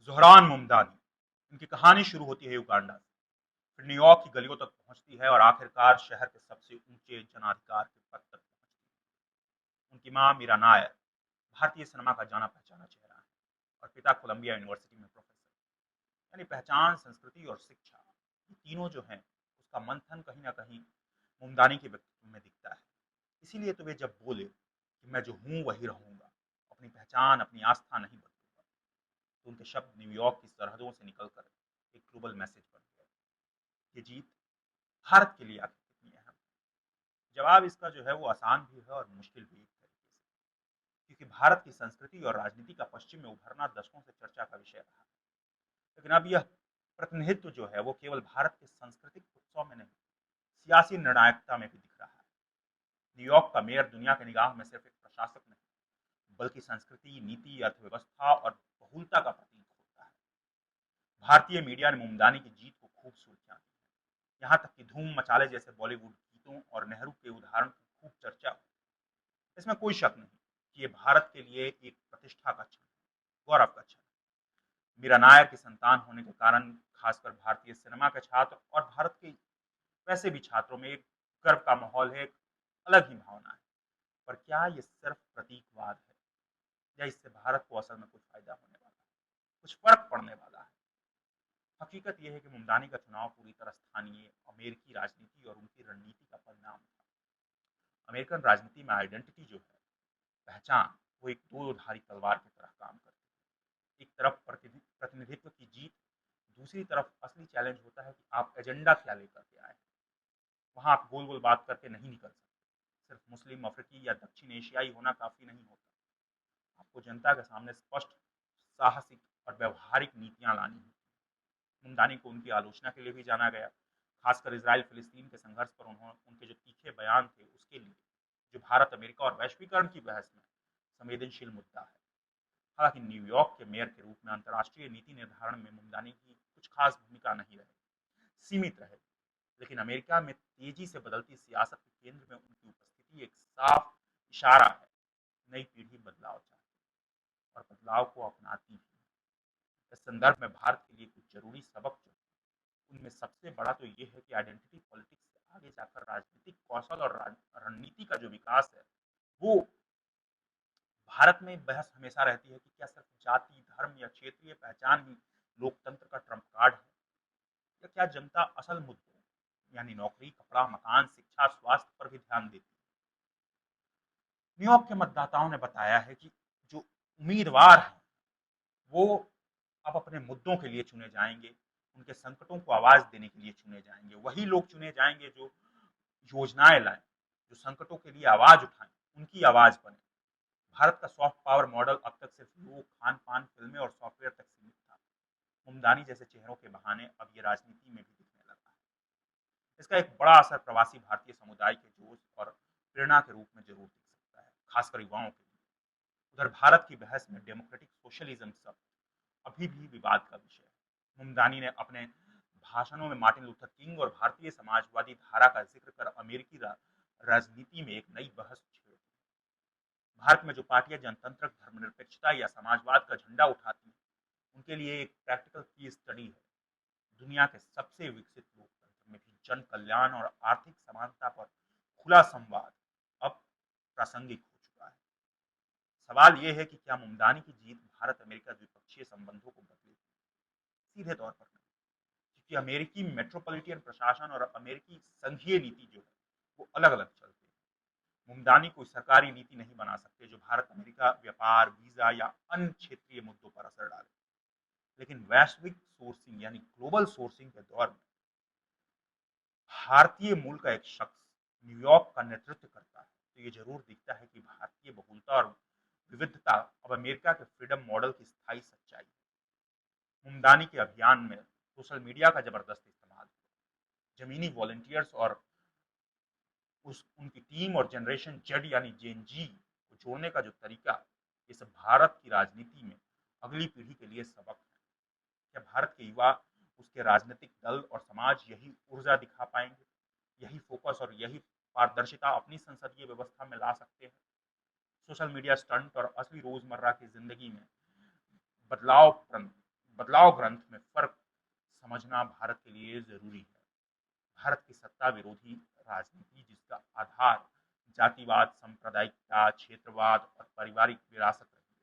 ज़ोहरान मुमदानी। इनकी कहानी शुरू होती है युगांडा से, फिर न्यूयॉर्क की गलियों तक पहुंचती है और आखिरकार शहर के सबसे ऊंचे जनाधिकार के पद तक पहुंचती है। उनकी मां मीरा नायर भारतीय सिनेमा का जाना पहचाना चेहरा है और पिता कोलंबिया यूनिवर्सिटी में प्रोफेसर। यानी पहचान, संस्कृति और शिक्षा, ये तीनों जो हैं, उसका मंथन कहीं ना कहीं मुमदानी के व्यक्तित्व में दिखता है। इसीलिए तो वे जब बोले कि मैं जो हूं वही रहूंगा, अपनी पहचान, अपनी आस्था नहीं बदलूंगा, तो उनके शब्द न्यूयॉर्क की सरहदों से निकलकर एक ग्लोबल मैसेज बन गए। ये जीत भारत के लिए आखिर कितनी अहम है? जवाब इसका जो है वो आसान भी है और मुश्किल भी एक तरीके से, क्योंकि भारत की संस्कृति और राजनीति का पश्चिम में उभरना दशकों से चर्चा का विषय रहा है। लेकिन अब यह प्रतिनिधित्व जो है वो केवल भारत के सांस्कृतिक उत्सव में नहीं, सियासी निर्णायकता में भी दिख रहा है। न्यूयॉर्क का मेयर दुनिया की निगाह में सिर्फ एक प्रशासक नहीं, बल्कि संस्कृति, नीति, अर्थव्यवस्था और बहुलता का प्रतीक होता है। भारतीय मीडिया ने मुमदानी की जीत को खूब सुर्खियां दी, यहाँ तक कि धूम मचाले जैसे बॉलीवुड गीतों और नेहरू के उदाहरण की खूब चर्चा हुई। इसमें कोई शक नहीं कि ये भारत के लिए एक प्रतिष्ठा का क्षण, गौरव का क्षण। मीरा नायर की संतान होने के कारण खासकर भारतीय सिनेमा के छात्र और भारत के वैसे भी छात्रों में एक गर्व का माहौल है, एक अलग ही भावना है। पर क्या ये सिर्फ प्रतीकवाद है, या इससे भारत को असल में कुछ फायदा होने वाला है, कुछ फर्क पड़ने वाला है? हकीकत यह है कि मुमदानी का चुनाव पूरी तरह स्थानीय अमेरिकी राजनीति और उनकी रणनीति का परिणाम था। अमेरिकन राजनीति में आइडेंटिटी जो है, पहचान, वो एक दो धारी तलवार की तरह काम करती है। एक तरफ प्रतिनिधित्व की जीत, दूसरी तरफ असली चैलेंज होता है कि आप एजेंडा क्या लेकर के आए हैं। वहां आप गोल गोल बात करके नहीं निकल सकते। सिर्फ मुस्लिम, अफ्रीकी या दक्षिण एशियाई होना काफी नहीं होता। आपको जनता के सामने स्पष्ट, साहसिक और व्यवहारिक नीतियां लानी होती। मुमदानी को उनकी आलोचना के लिए भी जाना गया, खासकर इसराइल फिलिस्तीन के संघर्ष पर उनके जो तीखे बयान थे उसके लिए, जो भारत अमेरिका और वैश्वीकरण की बहस में संवेदनशील मुद्दा है। हालांकि न्यूयॉर्क के मेयर के रूप में अंतर्राष्ट्रीय नीति निर्धारण में मुमदानी की कुछ खास भूमिका नहीं रही, सीमित रहे। लेकिन अमेरिका में तेजी से बदलती सियासत के केंद्र में उनकी उपस्थिति एक साफ इशारा है। नई पीढ़ी बदलाव चाहती है और बदलाव को अपनाती भी है। इस संदर्भ में भारत के लिए कुछ जरूरी सबक जो, उनमें सबसे बड़ा तो ये है कि आइडेंटिटी पॉलिटिक्स से आगे जाकर राजनीतिक कौशल और रणनीति का जो विकास है, वो भारत में बहस हमेशा रहती है कि क्या सिर्फ जाति, धर्म या क्षेत्रीय पहचान ही लोकतंत्र का ट्रम्प कार्ड है, या क्या जनता असल मुद्दों यानी नौकरी, कपड़ा, मकान, शिक्षा, स्वास्थ्य पर भी ध्यान देती है। न्यूयॉर्क के मतदाताओं ने बताया है कि जो उम्मीदवार हैं वो अब अपने मुद्दों के लिए चुने जाएंगे, उनके संकटों को आवाज देने के लिए चुने जाएंगे। वही लोग चुने जाएंगे जो योजनाएं लाएं, जो संकटों के लिए आवाज उठाएं, उनकी आवाज बने। भारत का सॉफ्ट पावर मॉडल अब तक सिर्फ लोग, खान पान, फिल्में और सॉफ्टवेयर तक सीमित था। मुमदानी जैसे चेहरों के बहाने अब ये राजनीति में भी दिखने लगा है। इसका एक बड़ा असर प्रवासी भारतीय समुदाय के जोश और प्रेरणा के रूप में जरूर दिख सकता है, खासकर युवाओं के लिए। उधर भारत की बहस में डेमोक्रेटिक सोशलिज्म शब्द अभी भी विवाद का विषय है। मुमदानी ने अपने भाषणों में मार्टिन लूथर किंग और भारतीय समाजवादी धारा का जिक्र कर अमेरिकी राजनीति में एक नई बहस छेड़ दी। भारत में जो पार्टियां जनतंत्र, धर्मनिरपेक्षता या समाजवाद का झंडा उठाती हैं, उनके लिए एक प्रैक्टिकल की स्टडी है। दुनिया के सबसे विकसित लोकतंत्र में भी जन कल्याण और आर्थिक समानता पर खुला संवाद अब प्रासंगिक हो चुका है। सवाल यह है कि क्या मुमदानी की जीत भारत अमेरिका द्विपक्षीय संबंधों को बदलेगी? सीधे तौर पर नहीं, क्योंकि अमेरिकी मेट्रोपॉलिटन प्रशासन और अमेरिकी संघीय नीति जो है वो अलग अलग चलते हैं। मुमदानी कोई सरकारी नीति नहीं बना सकते जो भारत अमेरिका व्यापार, वीजा या अन्य क्षेत्रीय मुद्दों पर असर डाले। लेकिन वैश्विक सोर्सिंग यानी ग्लोबल सोर्सिंग के दौर में भारतीय मूल का एक शख्स न्यूयॉर्क का नेतृत्व करता है, तो ये जरूर दिखता है कि भारतीय बहुलता और विविधता अब अमेरिका के फ्रीडम मॉडल की स्थायी सच्चाई है। मुमदानी के अभियान में सोशल मीडिया का जबरदस्त इस्तेमाल, जमीनी वॉलंटियर्स और उनकी टीम और जनरेशन जेड यानी जेन जी को जोड़ने का जो तरीका, ये सब भारत की राजनीति में अगली पीढ़ी के लिए सबक है। क्या भारत के युवा, उसके राजनीतिक दल और समाज यही ऊर्जा दिखा पाएंगे, यही फोकस और यही पारदर्शिता अपनी संसदीय व्यवस्था में ला सकते हैं? सोशल मीडिया स्टंट और असली रोजमर्रा की जिंदगी में बदलाव बदलाव ग्रंथ में फर्क समझना भारत के लिए जरूरी है। भारत की सत्ता विरोधी राजनीति, जिसका आधार जातिवाद, सांप्रदायिकता, क्षेत्रवाद और पारिवारिक विरासत रही है,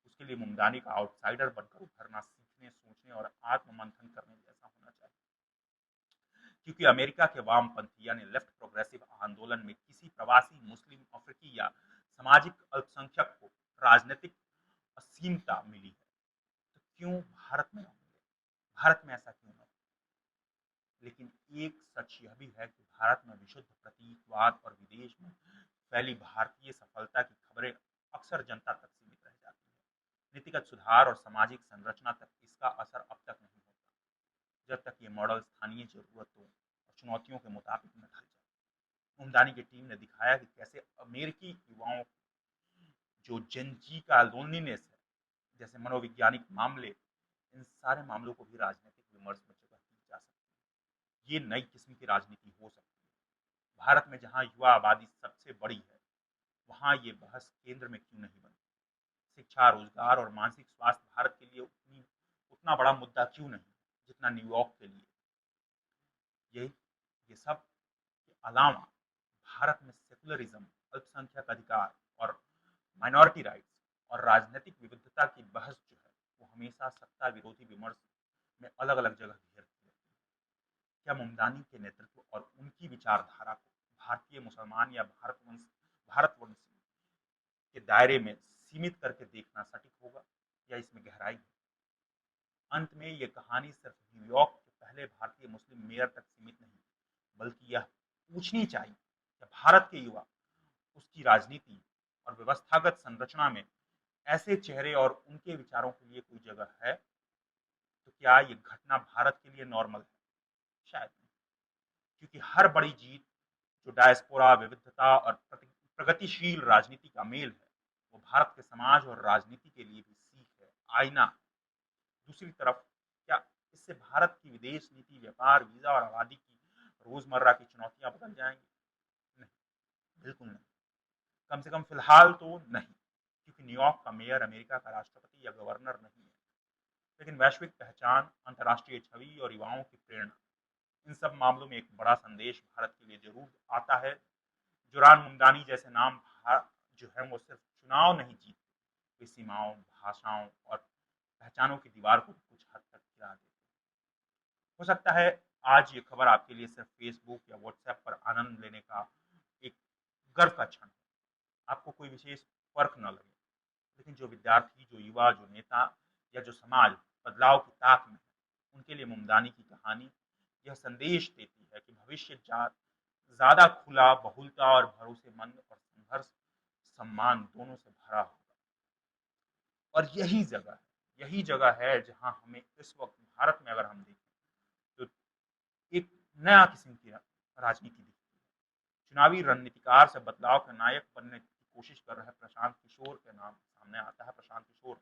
उसके लिए मुमदानी का आउटसाइडर बनकर उभरना सीखने, सोचने और आत्ममंथन करने जैसा होना चाहिए। क्योंकि अमेरिका के वामपंथी यानी लेफ्ट प्रोग्रेसिव आंदोलन में किसी प्रवासी मुस्लिम, अफ्रीकी या सामाजिक अल्पसंख्यक को राजनीतिक असीमता मिली है, तो क्यों भारत में न मिले? भारत में ऐसा क्यों न हो? लेकिन एक सच यह भी है कि भारत में विशुद्ध प्रतीकवाद और विदेश में फैली भारतीय सफलता की खबरें अक्सर जनता तक सीमित रह जाती है। नीतिगत सुधार और सामाजिक संरचना तक इसका असर अब तक नहीं होता, जब तक ये मॉडल स्थानीय जरूरतों और चुनौतियों के मुताबिक न ढल जाए। मुमदानी की टीम ने दिखाया कि कैसे अमेरिकी युवाओं जो जेनजी का लोनलीनेस है जैसे मनोवैज्ञानिक मामले, इन सारे मामलों को भी राजनीतिक विमर्श में जगह दी जा सकती है। ये नई किस्म की राजनीति हो सकती है। भारत में जहां युवा आबादी सबसे बड़ी है, वहां ये बहस केंद्र में क्यों नहीं बनती? शिक्षा, रोजगार और मानसिक स्वास्थ्य भारत के लिए उतना बड़ा मुद्दा क्यों नहीं जितना न्यूयॉर्क के लिए? यही ये सब के अलावा भारत में सेकुलरिज्म, अल्पसंख्यक अधिकार और माइनॉरिटी राइट्स और राजनीतिक विविधता की बहस जो है, वो हमेशा सत्ता विरोधी विमर्श में अलग अलग जगह घेरती रहती है। क्या मुमदानी के नेतृत्व और उनकी विचारधारा को भारतीय मुसलमान या भारतवंशी के दायरे में सीमित करके देखना सटीक होगा, या इसमें गहराई है? अंत में यह कहानी सिर्फ न्यूयॉर्क के पहले भारतीय मुस्लिम मेयर तक सीमित नहीं, बल्कि यह पूछनी चाहिए कि भारत के युवा, उसकी राजनीति और व्यवस्थागत संरचना में ऐसे चेहरे और उनके विचारों के लिए कोई जगह है? तो क्या ये घटना भारत के लिए नॉर्मल है? शायद नहीं, क्योंकि हर बड़ी जीत जो डायस्पोरा, विविधता और प्रगतिशील राजनीति का मेल है, वो भारत के समाज और राजनीति के लिए भी सीख है, आईना है। दूसरी तरफ, क्या इससे भारत की विदेश नीति, व्यापार, वीजा और आबादी की रोजमर्रा की चुनौतियां बदल जाएंगी? नहीं, बिल्कुल नहीं। कम से कम फिलहाल तो नहीं, क्योंकि न्यूयॉर्क का मेयर अमेरिका का राष्ट्रपति या गवर्नर नहीं है। लेकिन वैश्विक पहचान, अंतर्राष्ट्रीय छवि और युवाओं की प्रेरणा, इन सब मामलों में एक बड़ा संदेश भारत के लिए जरूर आता है। जुरान मुमदानी जैसे नाम जो है वो सिर्फ चुनाव नहीं जीतते, वे सीमाओं, भाषाओं और पहचानों की दीवार को कुछ हद तक गिरा देते। हो सकता है आज ये खबर आपके लिए सिर्फ फेसबुक या व्हाट्सएप पर आनंद लेने का एक गर्व का क्षण हो, आपको कोई विशेष फर्क न लगे। लेकिन जो विद्यार्थी, जो युवा, जो नेता या जो समाज बदलाव की ताक में है, उनके लिए मुमदानी की कहानी यह संदेश देती है कि भविष्य ज्यादा खुला, बहुलता और भरोसेमंद और संघर्ष, सम्मान दोनों से भरा होगा। और यही जगह है जहां हमें इस वक्त भारत में अगर हम देखें तो एक नया किस्म की राजनीति दिखती है। चुनावी रणनीतिकार से बदलाव के नायक बनने की कोशिश कर रहे प्रशांत किशोर के नाम सामने आता है। प्रशांत किशोर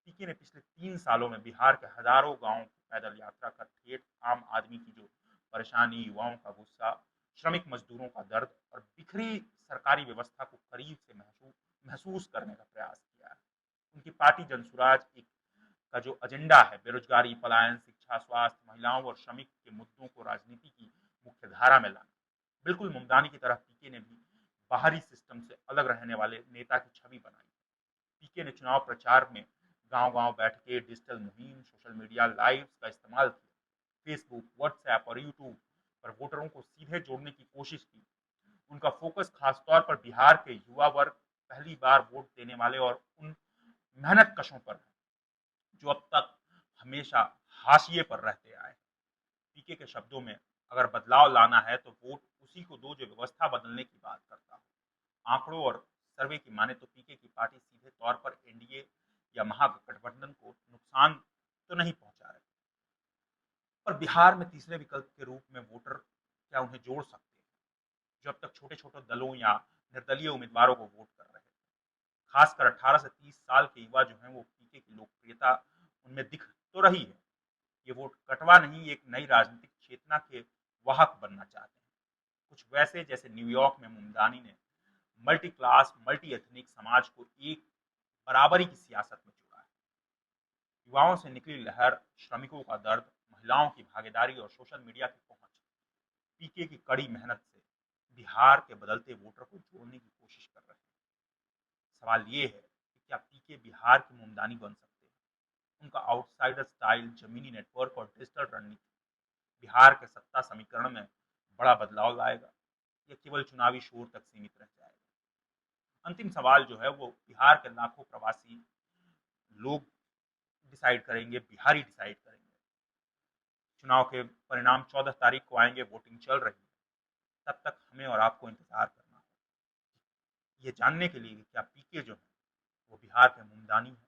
पीके ने पिछले 3 सालों में बिहार के हजारों गांवों की पैदल यात्रा कर ठेठ आम आदमी की जो परेशानी, युवाओं का गुस्सा, श्रमिक मजदूरों का दर्द और बिखरी सरकारी व्यवस्था को करीब से महसूस करने का प्रयास किया है। उनकी पार्टी जनसुराज एक का जो एजेंडा है, बेरोजगारी, पलायन, शिक्षा, स्वास्थ्य, महिलाओं और श्रमिक के मुद्दों को राजनीति की मुख्य धारा में लाना, बिल्कुल मुमदानी की तरह पीके ने भी बाहरी सिस्टम से अलग रहने वाले नेता की छवि बनाई। पीके ने चुनाव प्रचार में गांव-गांव बैठ के डिजिटल मुहिम, सोशल मीडिया लाइव का इस्तेमाल किया, फेसबुक, व्हाट्सएप और यूट्यूब पर वोटरों को सीधे जोड़ने की कोशिश की। उनका फोकस खासतौर पर बिहार के युवा वर्ग, पहली बार वोट देने वाले और उन मेहनत कशों पर है जो अब तक हमेशा हाशिए पर रहते आए। पीके के शब्दों में, अगर बदलाव लाना है तो वोट उसी को दो जो व्यवस्था बदलने की बात करता हो। आंकड़ों और सर्वे की माने तो पीके की पार्टी सीधे तौर पर एनडीए या महागठबंधन को नुकसान तो नहीं पहुंचा रहे, पर बिहार में तीसरे विकल्प के रूप में वोटर क्या उन्हें जोड़ सकते हैं, जो अब तक छोटे छोटे दलों या निर्दलीय उम्मीदवारों को वोट कर रहे हैं। खासकर 18 से 30 साल के युवा जो हैं, वो पीके की लोकप्रियता उनमें दिख तो रही है। ये वोट कटवा नहीं, एक नई राजनीतिक चेतना के वाहक बनना चाहते हैं, कुछ वैसे जैसे न्यूयॉर्क में मुमदानी ने मल्टी क्लास, मल्टी एथनिक समाज को एक बराबरी की सियासत में जोड़ा है। युवाओं से निकली लहर, श्रमिकों का दर्द, महिलाओं की भागीदारी और सोशल मीडिया की पहुंच, पीके की कड़ी मेहनत से बिहार के बदलते वोटर को जोड़ने की कोशिश कर रहे हैं। सवाल ये है कि क्या पीके बिहार की मुमदानी बन सकते हैं? उनका आउटसाइडर स्टाइल, जमीनी नेटवर्क और डिजिटल रणनीति बिहार के सत्ता समीकरण में बड़ा बदलाव लाएगा या केवल चुनावी शोर तक सीमित रह जाएगा? अंतिम सवाल जो है वो बिहार के लाखों प्रवासी लोग डिसाइड करेंगे, बिहारी डिसाइड करेंगे। चुनाव के परिणाम 14 तारीख को आएंगे, वोटिंग चल रही है। तब तक हमें और आपको इंतजार करना है, ये जानने के लिए कि क्या पीके जो है वो बिहार के मुमदानी है